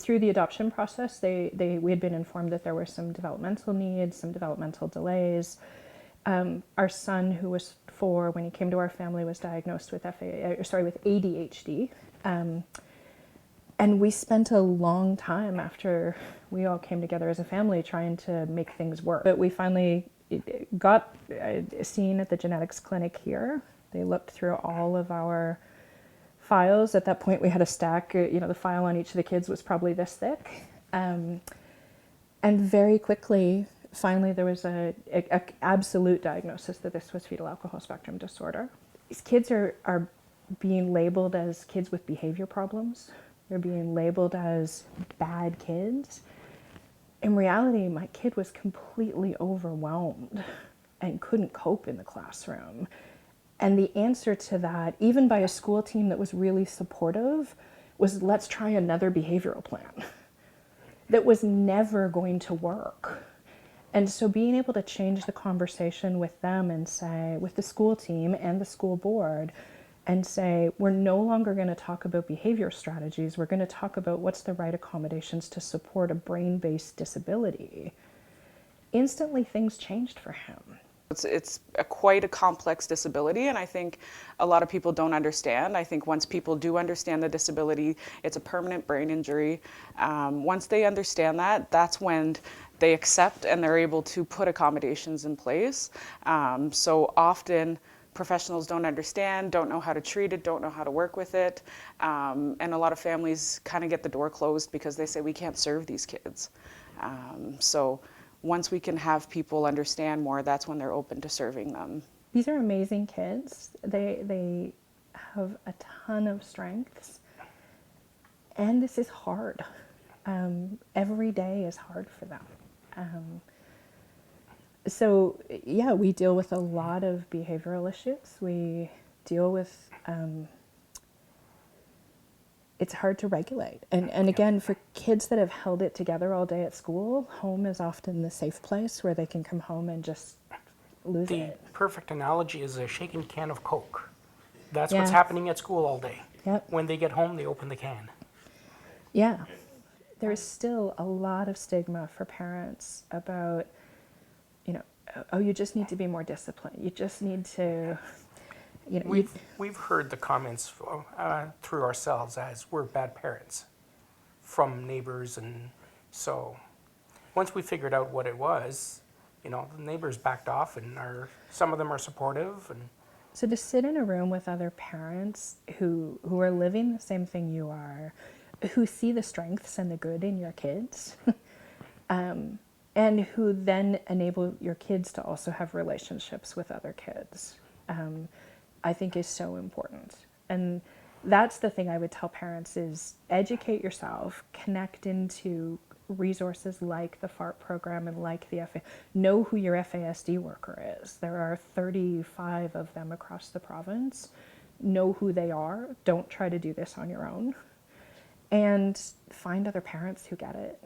through the adoption process, we had been informed that there were some developmental needs, some developmental delays. Our son, who was 4 when he came to our family, was diagnosed with with ADHD. And we spent a long time after we all came together as a family trying to make things work. But we finally got seen at the genetics clinic here. They looked through all of our files. At that point, we had a stack, the file on each of the kids was probably this thick. And very quickly, finally, there was a absolute diagnosis that this was fetal alcohol spectrum disorder. These kids are being labeled as kids with behavior problems. They're being labeled as bad kids. In reality, my kid was completely overwhelmed and couldn't cope in the classroom. And the answer to that, even by a school team that was really supportive, was let's try another behavioral plan. That was never going to work. And so being able to change the conversation with them and say, with the school team and the school board, and say, we're no longer going to talk about behavior strategies, we're going to talk about what's the right accommodations to support a brain-based disability. Instantly, things changed for him. It's quite a complex disability, and I think a lot of people don't understand. I think once people do understand the disability, it's a permanent brain injury. Once they understand that, that's when they accept and they're able to put accommodations in place. So often, professionals don't understand, don't know how to treat it, don't know how to work with it. And a lot of families kind of get the door closed because they say, we can't serve these kids. So once we can have people understand more, that's when they're open to serving them. These are amazing kids. They have a ton of strengths. And this is hard. Every day is hard for them. So yeah, we deal with a lot of behavioral issues. We deal with, it's hard to regulate. And again, for kids that have held it together all day at school, home is often the safe place where they can come home and just lose it. The perfect analogy is a shaken can of Coke. That's what's happening at school all day. Yep. When they get home, they open the can. Yeah. There is still a lot of stigma for parents about, oh, you just need to be more disciplined. You just need to, We've heard the comments through ourselves as we're bad parents from neighbors, and so once we figured out what it was, the neighbors backed off, and some of them are supportive. And so to sit in a room with other parents who are living the same thing you are, who see the strengths and the good in your kids, and who then enable your kids to also have relationships with other kids, I think is so important. And that's the thing I would tell parents is educate yourself, connect into resources like the FART program and like the know who your FASD worker is. There are 35 of them across the province. Know who they are. Don't try to do this on your own. And find other parents who get it.